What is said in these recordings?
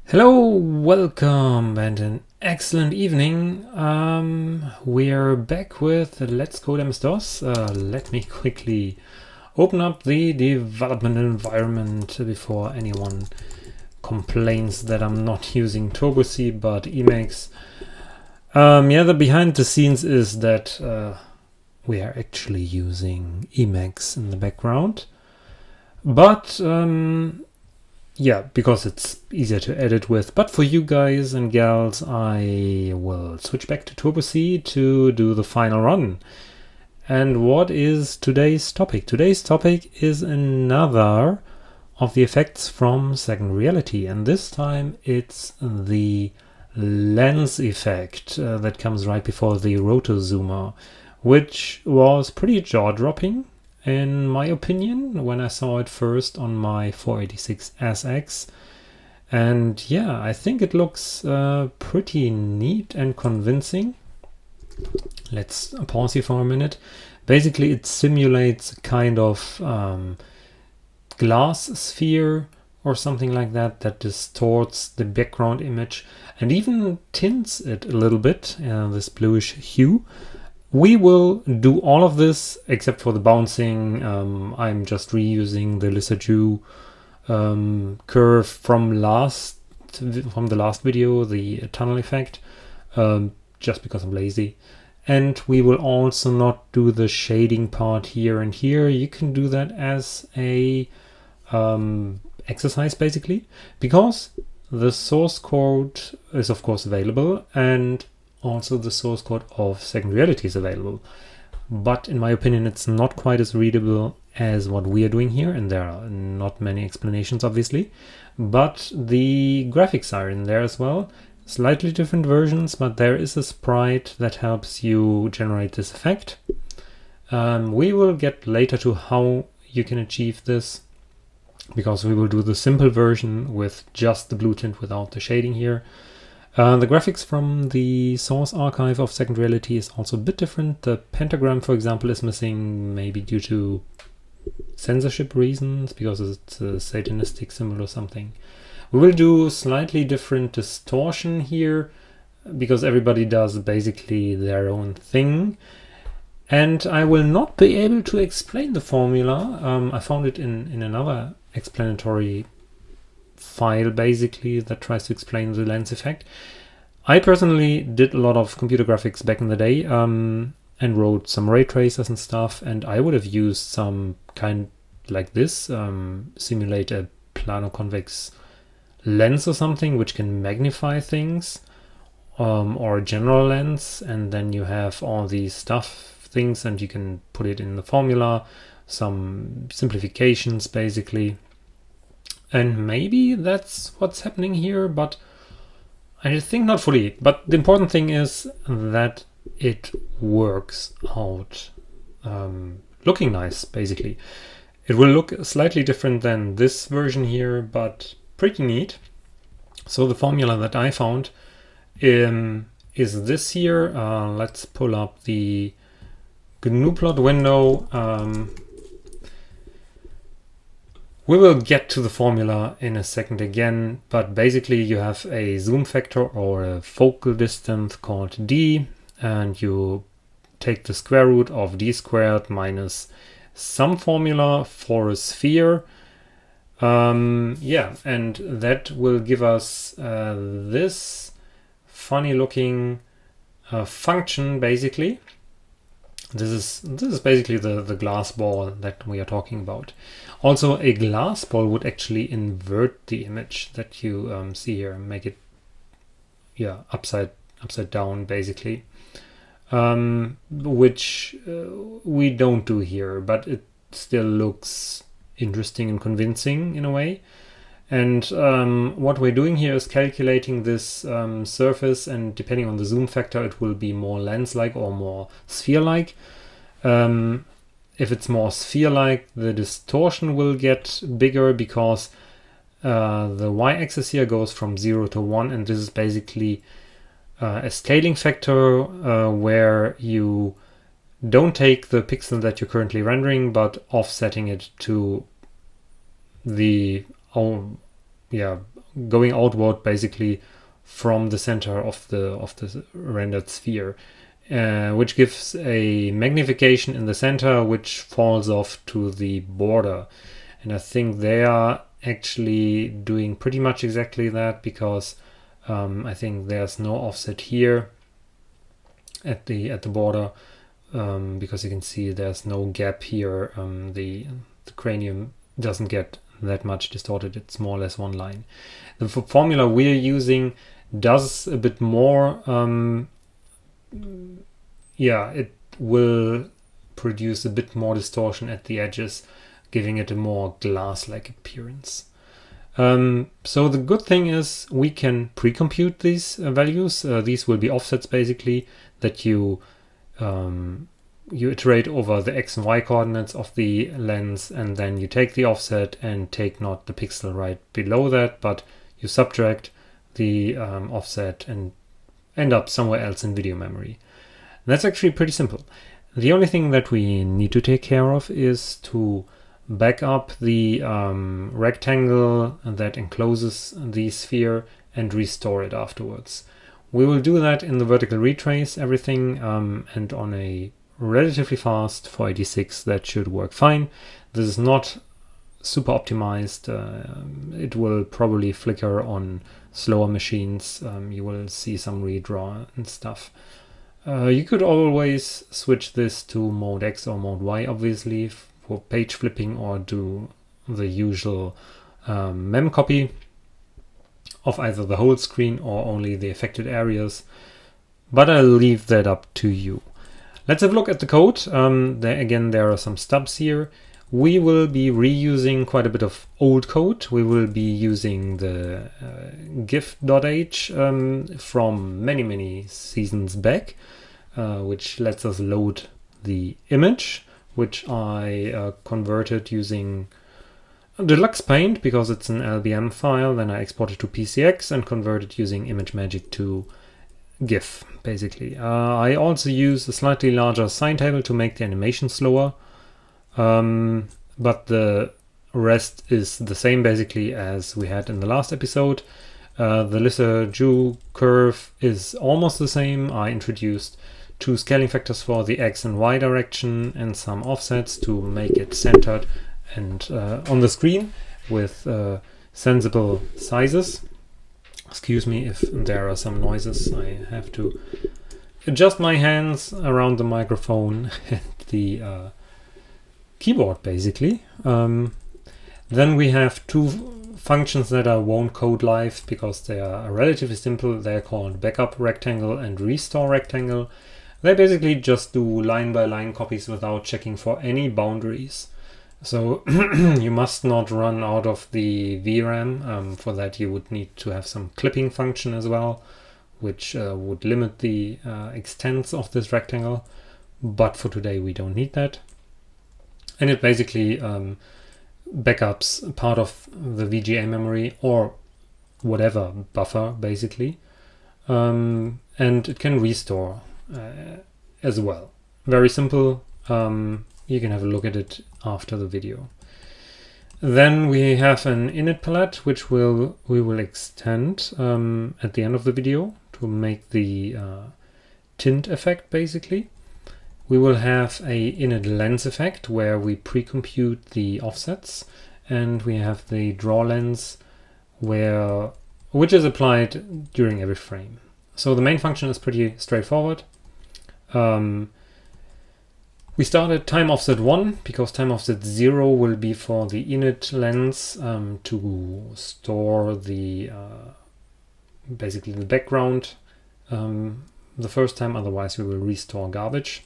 Hello, welcome, and an excellent evening. We're back with Let's Code MS-DOS. Let me quickly open up the development environment before anyone complains that I'm not using Turbo-C but Emacs. The behind the scenes is that we are actually using Emacs in the background. But because it's easier to edit with. But for you guys and gals, I will switch back to Turbo-C to do the final run. And what is today's topic? Today's topic is another of the effects from Second Reality. And this time it's the lens effect that comes right before the roto zoomer, which was pretty jaw-dropping, in my opinion, when I saw it first on my 486 SX. And yeah, I think it looks pretty neat and convincing. Let's pause here for a minute. Basically, it simulates a kind of glass sphere or something like that distorts the background image and even tints it a little bit, this bluish hue. We will do all of this except for the bouncing. I'm just reusing the Lissajous curve from the last video, the tunnel effect, just because I'm lazy. And we will also not do the shading part here and here. You can do that as a exercise, basically, because the source code is of course available, and also the source code of Second Reality is available. But in my opinion, it's not quite as readable as what we are doing here, and there are not many explanations, obviously. But the graphics are in there as well. Slightly different versions, but there is a sprite that helps you generate this effect. We will get later to how you can achieve this, because we will do the simple version with just the blue tint without the shading here. The graphics from the source archive of Second Reality is also a bit different. The pentagram, for example, is missing, maybe due to censorship reasons, because it's a satanistic symbol or something. We will do slightly different distortion here, because everybody does basically their own thing. And I will not be able to explain the formula. I found it in another explanatory file, basically, that tries to explain the lens effect. I personally did a lot of computer graphics back in the day, and wrote some ray tracers and stuff, and I would have used some kind like this, simulate a plano-convex lens or something which can magnify things, or a general lens, and then you have all these things and you can put it in the formula, some simplifications basically. And maybe that's what's happening here, but I think not fully. But the important thing is that it works out looking nice, basically. It will look slightly different than this version here, but pretty neat. So the formula that I found is this here. Let's pull up the GNU plot window. We will get to the formula in a second again, but basically you have a zoom factor or a focal distance called d, and you take the square root of d squared minus some formula for a sphere. And that will give us this funny looking function, basically. This is basically the glass ball that we are talking about. Also, a glass ball would actually invert the image that you see here, make it upside down, basically, which we don't do here, but it still looks interesting and convincing in a way. And what we're doing here is calculating this surface, and depending on the zoom factor, it will be more lens-like or more sphere-like. If it's more sphere-like, the distortion will get bigger, because the y-axis here goes from 0 to 1, and this is basically a scaling factor where you don't take the pixel that you're currently rendering, but offsetting it to the going outward basically from the center of the rendered sphere, which gives a magnification in the center which falls off to the border. And I think they are actually doing pretty much exactly that, because I think there's no offset here at the border, because you can see there's no gap here. The cranium doesn't get that much distorted. It's more or less one line. The formula we're using does a bit more. It will produce a bit more distortion at the edges, giving it a more glass-like appearance. So the good thing is we can pre-compute these values. These will be offsets basically that you iterate over the x and y coordinates of the lens, and then you take the offset and take not the pixel right below that, but you subtract the offset and end up somewhere else in video memory. And that's actually pretty simple. The only thing that we need to take care of is to back up the rectangle that encloses the sphere and restore it afterwards. We will do that in the vertical retrace everything, and on a relatively fast 486 that should work fine. This is not super optimized. It will probably flicker on slower machines. You will see some redraw and stuff. You could always switch this to mode X or mode Y, obviously, for page flipping, or do the usual mem copy of either the whole screen or only the affected areas. But I'll leave that up to you. Let's have a look at the code. There are some stubs here. We will be reusing quite a bit of old code. We will be using the gif.h from many seasons back, which lets us load the image, which I converted using Deluxe Paint because it's an LBM file. Then I exported to PCX and converted using ImageMagick to GIF, basically. I also use a slightly larger sine table to make the animation slower, but the rest is the same basically as we had in the last episode. The Lissajous curve is almost the same. I introduced 2 scaling factors for the X and Y direction and some offsets to make it centered and on the screen with sensible sizes. Excuse me if there are some noises. I have to adjust my hands around the microphone and the keyboard basically. Then we have 2 functions that I won't code live because they are relatively simple. They're called backup rectangle and restore rectangle. They basically just do line by line copies without checking for any boundaries. So you must not run out of the VRAM. For that you would need to have some clipping function as well, which would limit the extents of this rectangle. But for today we don't need that. And it basically backups part of the VGA memory or whatever buffer basically. And it can restore as well. Very simple. You can have a look at it after the video. Then we have an init palette, which we will extend at the end of the video to make the tint effect basically. We will have a init lens effect where we pre-compute the offsets, and we have the draw lens which is applied during every frame. So the main function is pretty straightforward. We start at time offset 1 because time offset 0 will be for the init lens to store the basically the background the first time, otherwise we will restore garbage.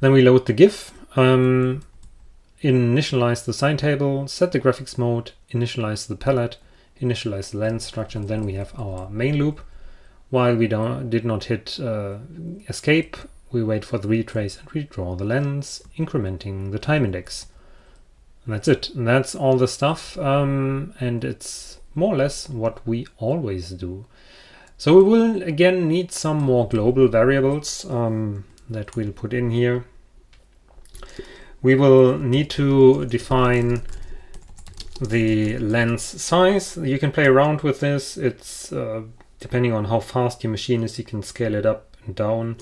Then we load the GIF, initialize the sine table, set the graphics mode, initialize the palette, initialize the lens structure, and then we have our main loop. While we did not hit escape, we wait for the retrace and redraw the lens, incrementing the time index. And that's it. And that's all the stuff, and it's more or less what we always do. So we will again need some more global variables that we'll put in here. We will need to define the lens size. You can play around with this. It's depending on how fast your machine is, you can scale it up and down.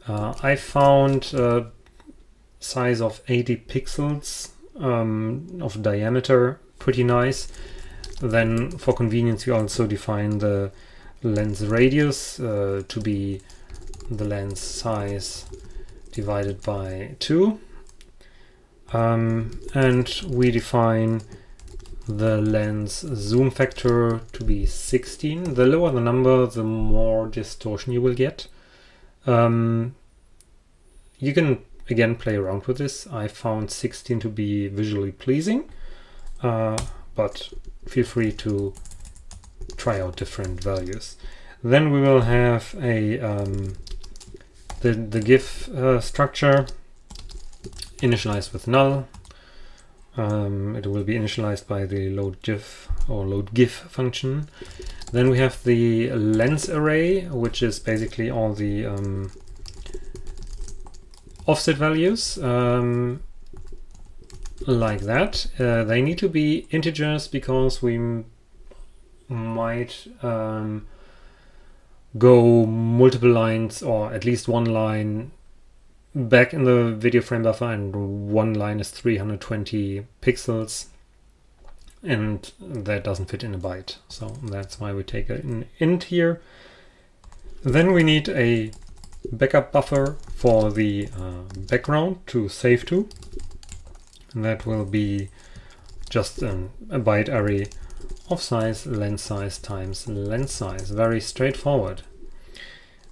I found size of 80 pixels of diameter pretty nice. Then for convenience, we also define the lens radius to be the lens size divided by 2. And we define the lens zoom factor to be 16. The lower the number, the more distortion you will get. You can again play around with this. I found 16 to be visually pleasing, but feel free to try out different values. Then we will have a the GIF structure initialized with null. It will be initialized by the load GIF or load GIF function. Then we have the lens array, which is basically all the offset values, like that. They need to be integers because we might go multiple lines, or at least one line back in the video frame buffer, and one line is 320 pixels, and that doesn't fit in a byte. So that's why we take an int here. Then we need a backup buffer for the background to save to. And that will be just a byte array of size, lens size times lens size. Very straightforward.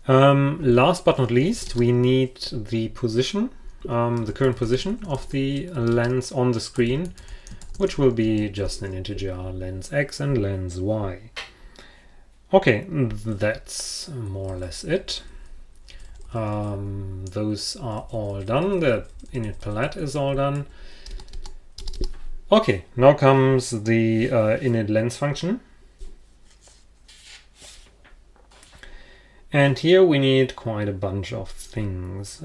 Last but not least, we need the position, the current position of the lens on the screen, which will be just an integer, lens x and lens y. Okay, that's more or less it. Those are all done. The init palette is all done. Okay, now comes the init lens function. And here we need quite a bunch of things.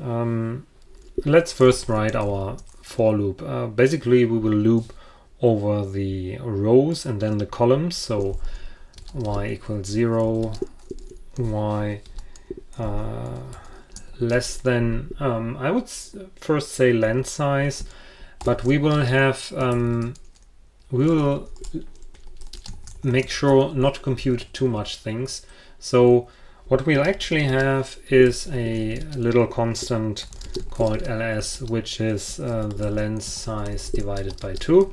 Let's first write our for loop. Basically, we will loop over the rows and then the columns. So y equals 0, y less than, I would first say lens size, but we will have, we will make sure not to compute too much things. So what we'll actually have is a little constant called ls, which is the lens size divided by 2.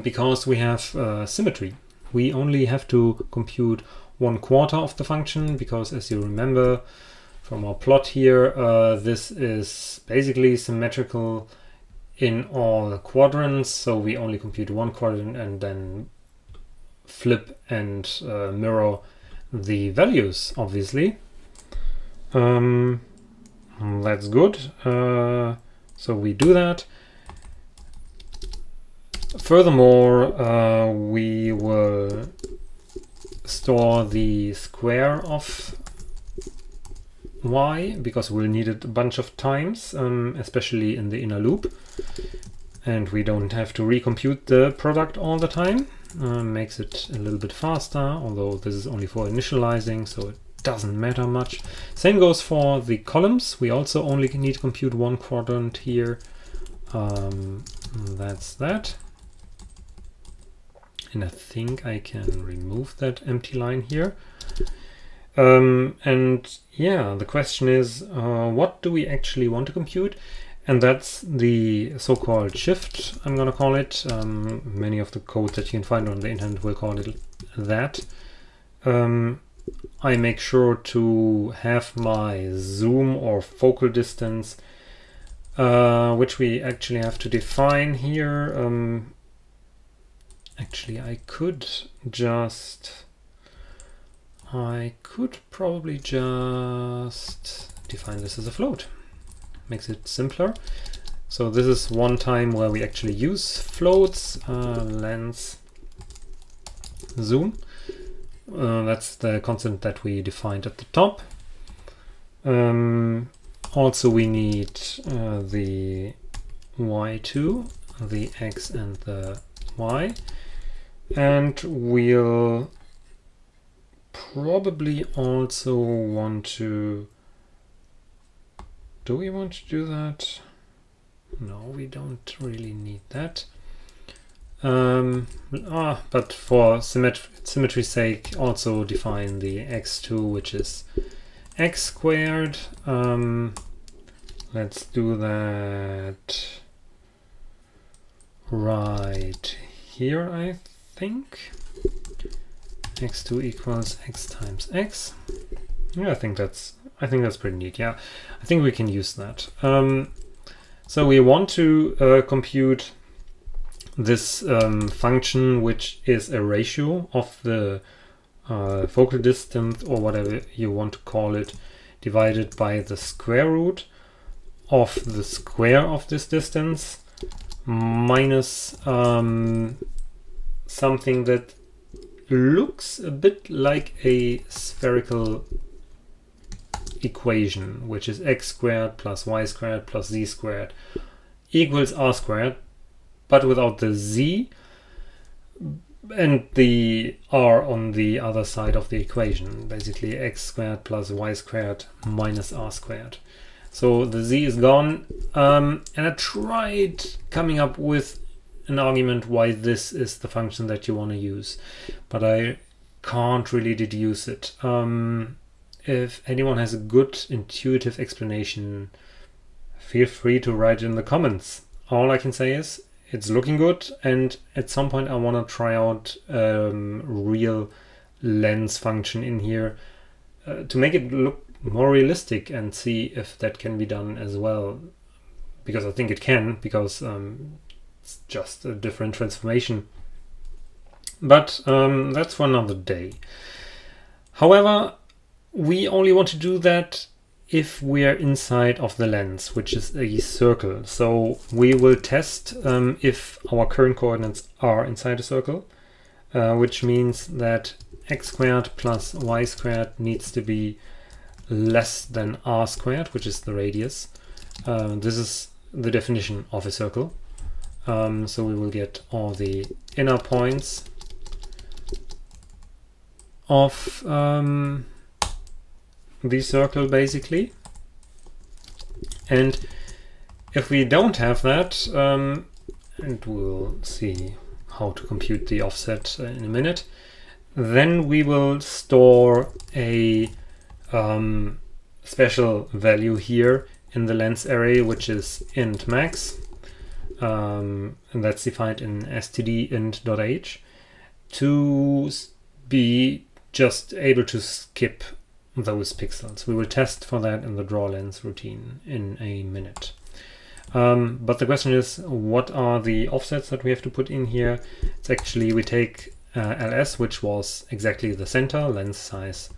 Because we have symmetry. We only have to compute 1/4 of the function, because as you remember from our plot here, this is basically symmetrical in all quadrants, so we only compute 1 quadrant and then flip and mirror the values, obviously. That's good. So we do that. Furthermore, we will store the square of y, because we'll need it a bunch of times, especially in the inner loop. And we don't have to recompute the product all the time. Makes it a little bit faster, although this is only for initializing, so it doesn't matter much. Same goes for the columns. We also only need to compute 1 quadrant here. That's that. And I think I can remove that empty line here. And yeah, the question is, what do we actually want to compute? And that's the so-called shift, I'm going to call it. Many of the code that you can find on the internet will call it that. I make sure to have my zoom or focal distance, which we actually have to define here. Actually, I could probably just define this as a float. Makes it simpler. So this is one time where we actually use floats. Lens zoom. That's the constant that we defined at the top. Also we need the y2. the x and the y, and we'll probably also want to, do we want to do that? No, we don't really need that. But for symmetry's sake, also define the x2, which is x squared. Let's do that right here, I think. x2 equals x times x. Yeah, I think that's pretty neat. Yeah, I think we can use that. So we want to compute this function, which is a ratio of the focal distance, or whatever you want to call it, divided by the square root of the square of this distance minus something that looks a bit like a spherical equation, which is x squared plus y squared plus z squared equals r squared, but without the z and the r on the other side of the equation. Basically x squared plus y squared minus r squared. So the z is gone, and I tried coming up with an argument why this is the function that you want to use, but I can't really deduce it. If anyone has a good intuitive explanation, feel free to write it in the comments. All I can say is it's looking good, and at some point I want to try out real lens function in here to make it look more realistic and see if that can be done as well, because I think it can, because it's just a different transformation. But that's for another day. However, we only want to do that if we are inside of the lens, which is a circle. So we will test if our current coordinates are inside a circle, which means that x squared plus y squared needs to be less than r squared, which is the radius. This is the definition of a circle. So we will get all the inner points of the circle, basically. And if we don't have that, and we'll see how to compute the offset in a minute, then we will store a special value here in the lens array, which is int max, and that's defined in std int.h, to be just able to skip those pixels. We will test for that in the draw lens routine in a minute. But the question is, what are the offsets that we have to put in here? It's actually, we take ls, which was exactly the center, lens size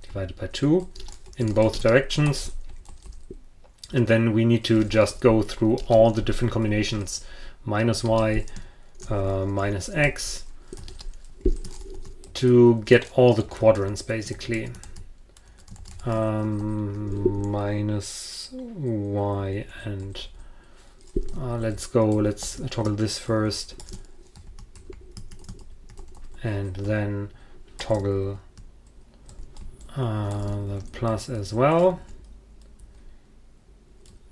divided by 2 in both directions, and then we need to just go through all the different combinations, minus y, minus x, to get all the quadrants, basically. Minus y and let's toggle this first, and then toggle the plus as well.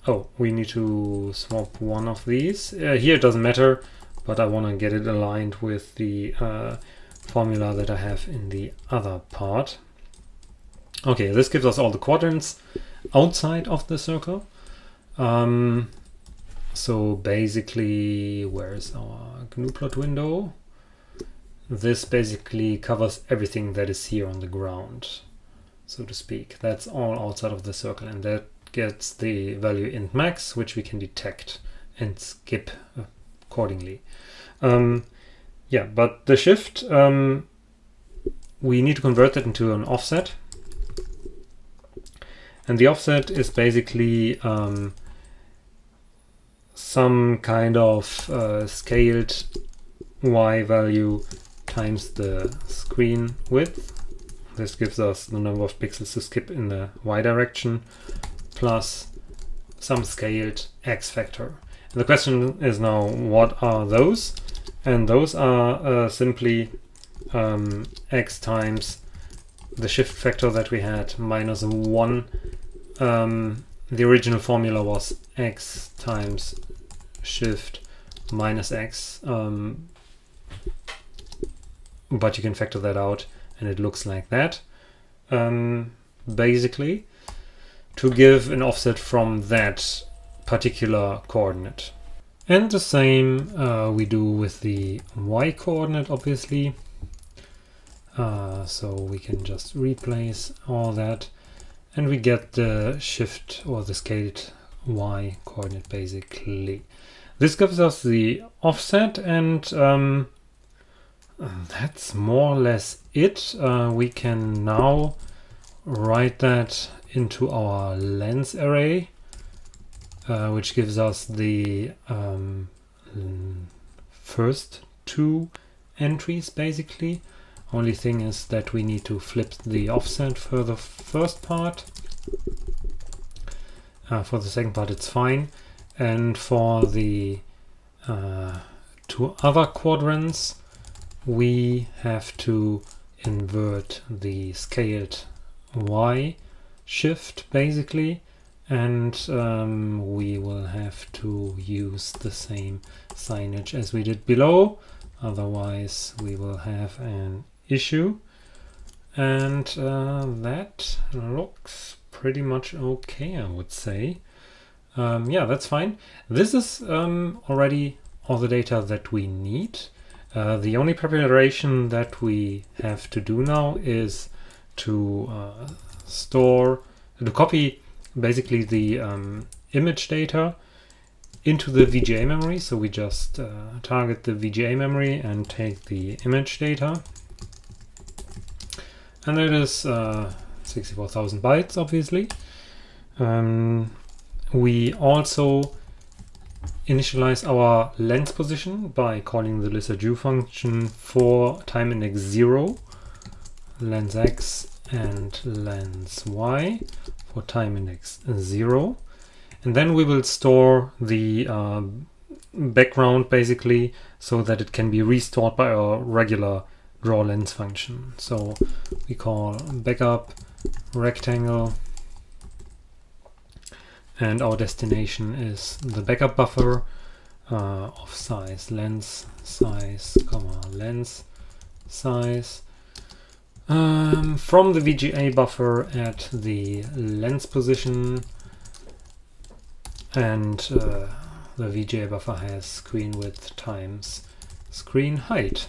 Oh, we need to swap one of these. Here it doesn't matter, but I want to get it aligned with the formula that I have in the other part. Okay, this gives us all the quadrants outside of the circle. So basically, where's our GNU plot window? This basically covers everything that is here on the ground, so to speak. That's all outside of the circle, and that gets the value int max, which we can detect and skip accordingly. Yeah, but the shift, we need to convert that into an offset. And the offset is basically some kind of scaled y value times the screen width. This gives us the number of pixels to skip in the y direction, plus some scaled x factor. And the question is now, what are those? And those are simply x times the shift factor that we had minus 1. The original formula was x times shift minus x, but you can factor that out and it looks like that, basically, to give an offset from that particular coordinate. And the same we do with the y coordinate, obviously. So we can just replace all that and we get the shift or the scaled y coordinate, basically. This gives us the offset, and that's more or less it. We can now write that into our lens array, which gives us the first 2 entries, basically. Only thing is that we need to flip the offset for the first part. For the second part it's fine. And for the 2 other quadrants, we have to invert the scaled y shift, basically. And we will have to use the same signage as we did below. Otherwise we will have an issue, and that looks pretty much okay, I would say. Yeah, that's fine. This is already all the data that we need. The only preparation that we have to do now is to copy basically the image data into the VGA memory. So we just target the VGA memory and take the image data. And that is 64,000 bytes, obviously. We also initialize our lens position by calling the lizard function for time index 0, lens x, and lens y for time index 0. And then we will store the background, basically, so that it can be restored by our regular draw lens function. So we call backup rectangle, and our destination is the backup buffer of size lens size, lens size. From the VGA buffer at the lens position, and the VGA buffer has screen width times screen height.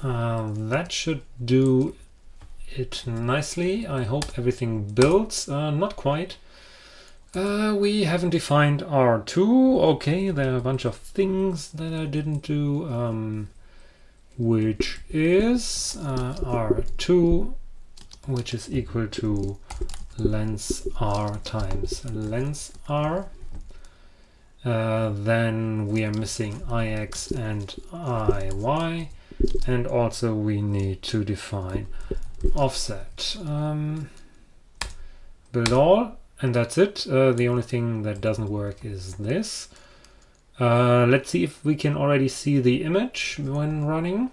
That should do it nicely. I hope everything builds. Not quite. We haven't defined R2. Okay, there are a bunch of things that I didn't do, which is R2, which is equal to lens R times lens R. Then we are missing IX and IY. And also we need to define offset. Build all, and that's it. The only thing that doesn't work is this. Let's see if we can already see the image when running.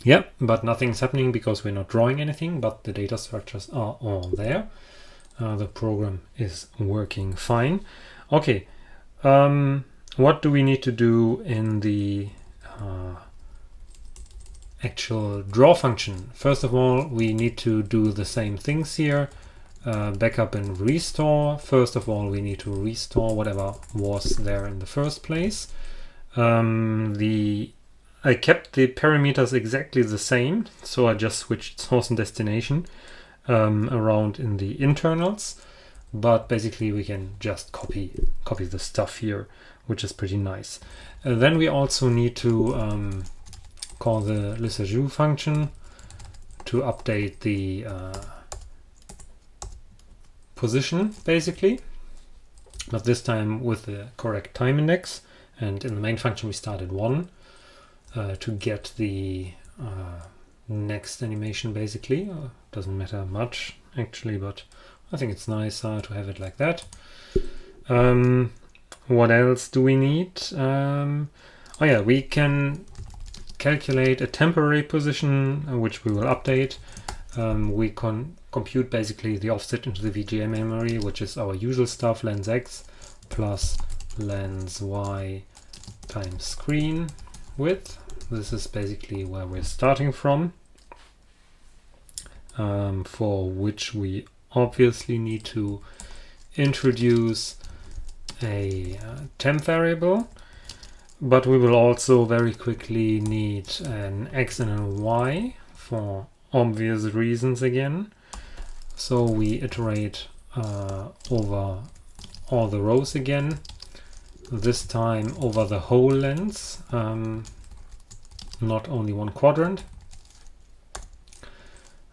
Yep, but nothing's happening because we're not drawing anything, but the data structures are all there. The program is working fine. Okay, what do we need to do in the actual draw function? First of all, we need to do the same things here. Backup and restore. First of all, we need to restore whatever was there in the first place. I kept the parameters exactly the same, so I just switched source and destination around in the internals. But basically we can just copy the stuff here, which is pretty nice. Then we also need to call the lizard function to update the position, basically, but this time with the correct time index. And in the main function we started 1 to get the next animation, basically. Doesn't matter much actually, but I think it's nice to have it like that. what else do we need? Oh yeah, we can calculate a temporary position, which we will update. We can compute basically the offset into the VGA memory, which is our usual stuff, lens X plus lens Y times screen width. This is basically where we're starting from, for which we obviously need to introduce a temp variable, but we will also very quickly need an X and a Y for obvious reasons again. So we iterate over all the rows again, this time over the whole lens, not only one quadrant.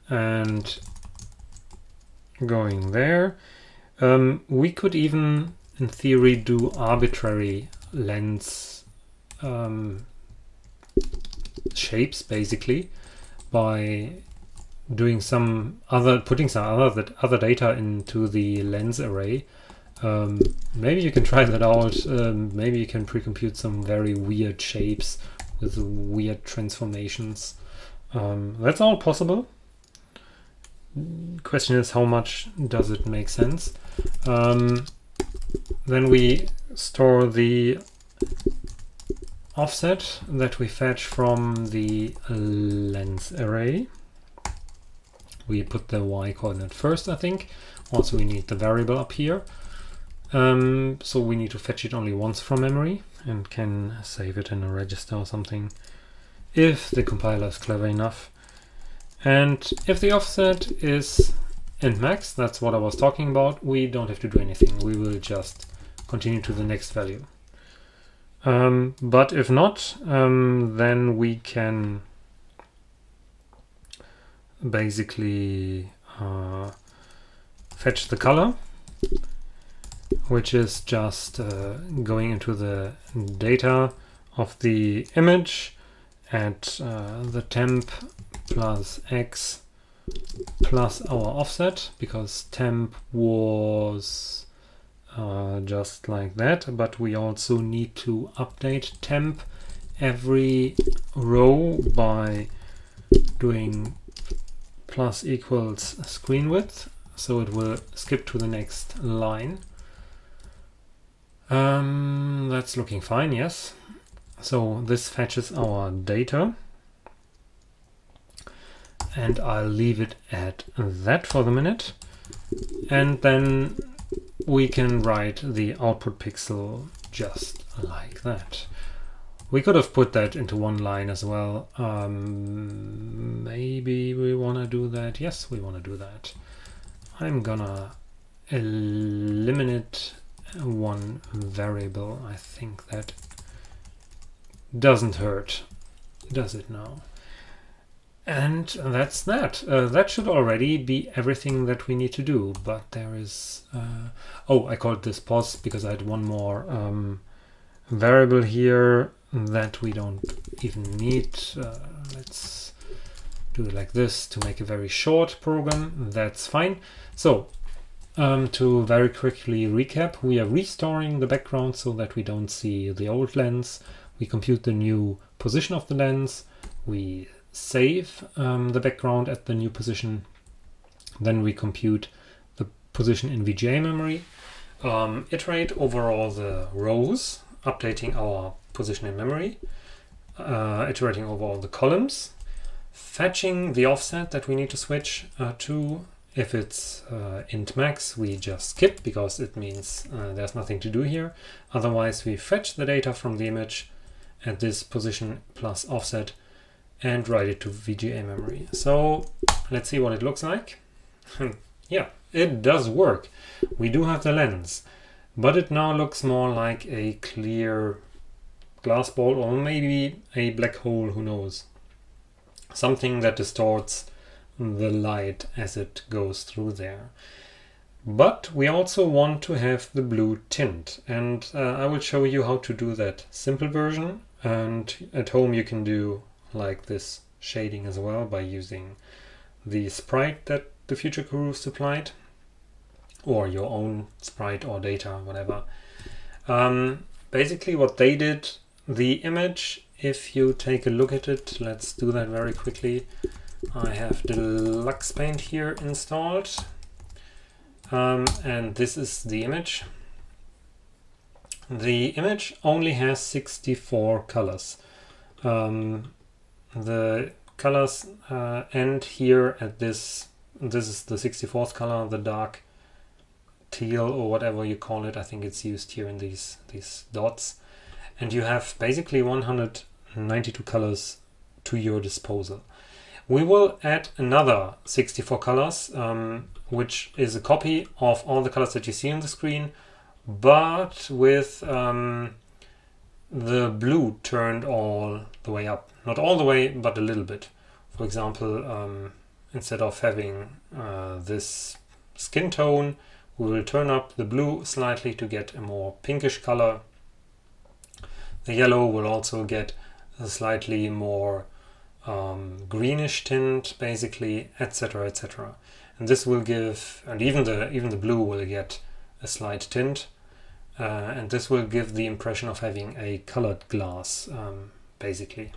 And going there, we could even in theory do arbitrary lens shapes basically by doing putting some other data into the lens array. Maybe you can try that out. Maybe you can pre-compute some very weird shapes with weird transformations. That's all possible. Question is, how much does it make sense? Then we store the offset that we fetch from the lens array. We put the Y coordinate first, I think. Also, we need the variable up here. So we need to fetch it only once from memory and can save it in a register or something if the compiler is clever enough. And if the offset is int max, that's what I was talking about, we don't have to do anything. We will just continue to the next value. But if not, then we can basically fetch the color, which is just going into the data of the image at the temp plus X plus our offset, because temp was just like that, but we also need to update temp every row by doing plus equals screen width, so it will skip to the next line. That's looking fine, yes. So this fetches our data, and I'll leave it at that for the minute, and then we can write the output pixel just like that. We could have put that into one line as well. Maybe we want to do that. Yes, we want to do that. I'm gonna eliminate one variable. I think that doesn't hurt, does it now? And that's that. That should already be everything that we need to do, but there is... oh, I called this pos because I had one more variable here that we don't even need. Let's do it like this to make a very short program. That's fine. So, to very quickly recap, we are restoring the background so that we don't see the old lens. We compute the new position of the lens. We save the background at the new position. Then we compute the position in VGA memory. Iterate over all the rows, updating our position in memory. Iterating over all the columns. Fetching the offset that we need to switch to. If it's int max, we just skip because it means there's nothing to do here. Otherwise, we fetch the data from the image at this position plus offset and write it to VGA memory. So let's see what it looks like. Yeah, it does work. We do have the lens, but it now looks more like a clear glass ball, or maybe a black hole, who knows. Something that distorts the light as it goes through there. But we also want to have the blue tint, and I will show you how to do that simple version. And at home you can do like this shading as well by using the sprite that the Future Guru supplied, or your own sprite or data, whatever. Basically what they did, the image, if you take a look at it, let's do that very quickly. I have Deluxe Paint here installed, and this is the image. The image only has 64 colors. The colors end here at this is the 64th color, the dark teal or whatever you call it. I think it's used here in these dots. And you have basically 192 colors to your disposal. We will add another 64 colors, which is a copy of all the colors that you see on the screen, but with the blue turned all the way up. Not all the way, but a little bit. For example, instead of having this skin tone, we will turn up the blue slightly to get a more pinkish color. The yellow will also get a slightly more greenish tint, basically, etc., etc. And this will give, and even the blue will get a slight tint, and this will give the impression of having a colored glass, basically.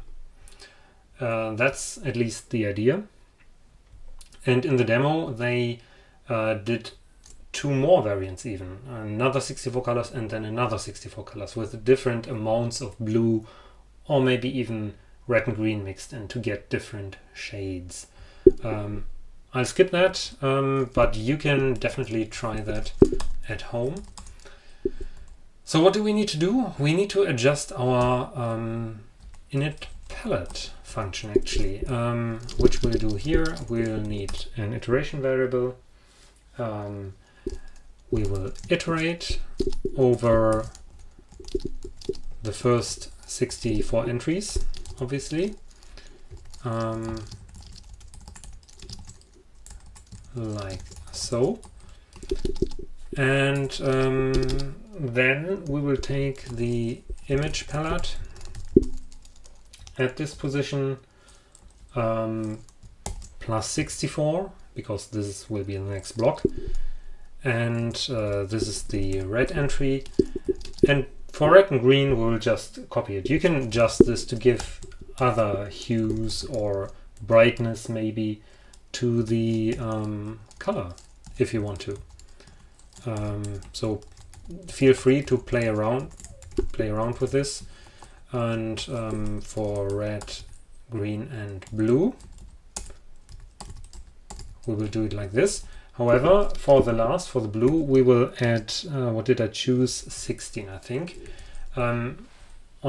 That's at least the idea. And in the demo, they did two more variants even, another 64 colors and then another 64 colors with different amounts of blue or maybe even red and green mixed in to get different shades. I'll skip that, but you can definitely try that at home. So what do we need to do? We need to adjust our init palette function actually, which we'll do here. We'll need an iteration variable. We will iterate over the first 64 entries, obviously. Like so. And then we will take the image palette at this position plus 64, because this will be the next block. And this is the red entry. And for red and green, we'll just copy it. You can adjust this to give other hues or brightness maybe to the color if you want to. So feel free to play around with this. And for red, green and blue, we will do it like this. However, for the blue, we will add, what did I choose? 16, I think, on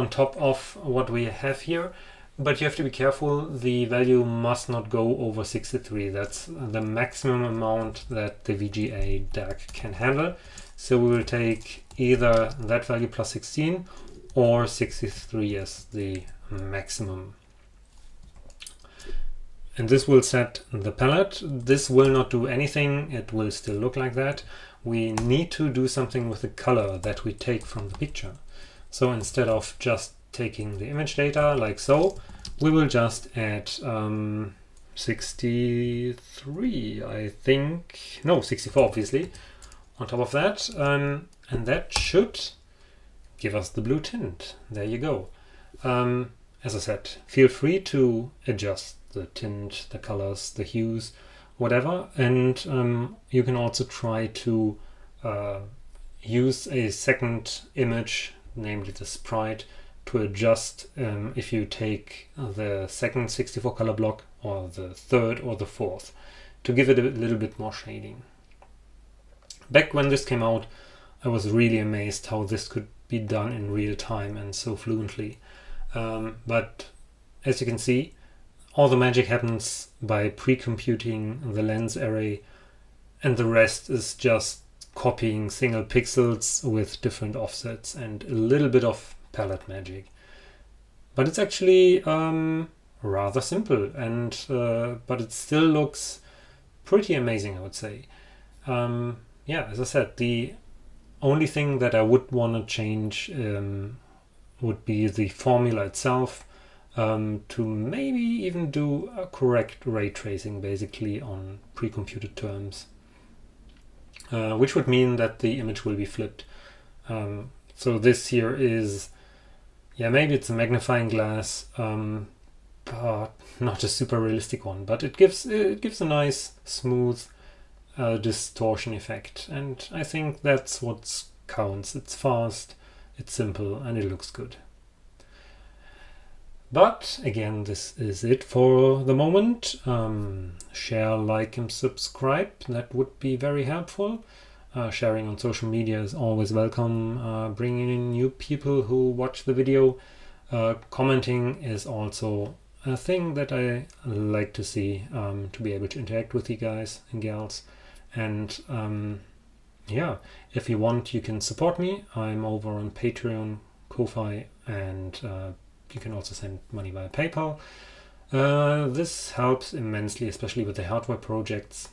top of what we have here. But you have to be careful, the value must not go over 63. That's the maximum amount that the VGA DAC can handle. So we will take either that value plus 16 or 63 as the maximum. And this will set the palette. This will not do anything. It will still look like that. We need to do something with the color that we take from the picture. So instead of just taking the image data like so, we will just add 63, I think. No, 64, obviously, on top of that. And that should give us the blue tint. There you go. As I said, feel free to adjust the tint, the colors, the hues, whatever. And you can also try to use a second image, namely the sprite, to adjust if you take the second 64 color block or the third or the fourth, to give it a little bit more shading. Back when this came out, I was really amazed how this could be done in real time and so fluently. But as you can see, all the magic happens by pre-computing the lens array, and the rest is just copying single pixels with different offsets and a little bit of palette magic. But it's actually rather simple, and but it still looks pretty amazing, I would say. Yeah, as I said, the only thing that I would want to change would be the formula itself, to maybe even do a correct ray tracing basically on pre-computed terms, which would mean that the image will be flipped. So this here is, yeah, maybe it's a magnifying glass, but not a super realistic one. But it gives a nice smooth distortion effect, and I think that's what counts. It's fast, it's simple, and it looks good. But again, this is it for the moment. Share, like, and subscribe. That would be very helpful. Sharing on social media is always welcome. Bringing in new people who watch the video. Commenting is also a thing that I like to see, to be able to interact with you guys and gals. And yeah, if you want, you can support me. I'm over on Patreon, Ko-Fi, and you can also send money via PayPal. This helps immensely, especially with the hardware projects.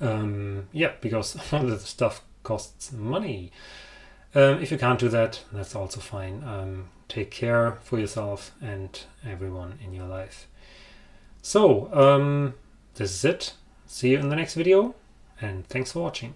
Yeah, because all the stuff costs money. If you can't do that, that's also fine. Take care for yourself and everyone in your life. So, this is it. See you in the next video, and thanks for watching.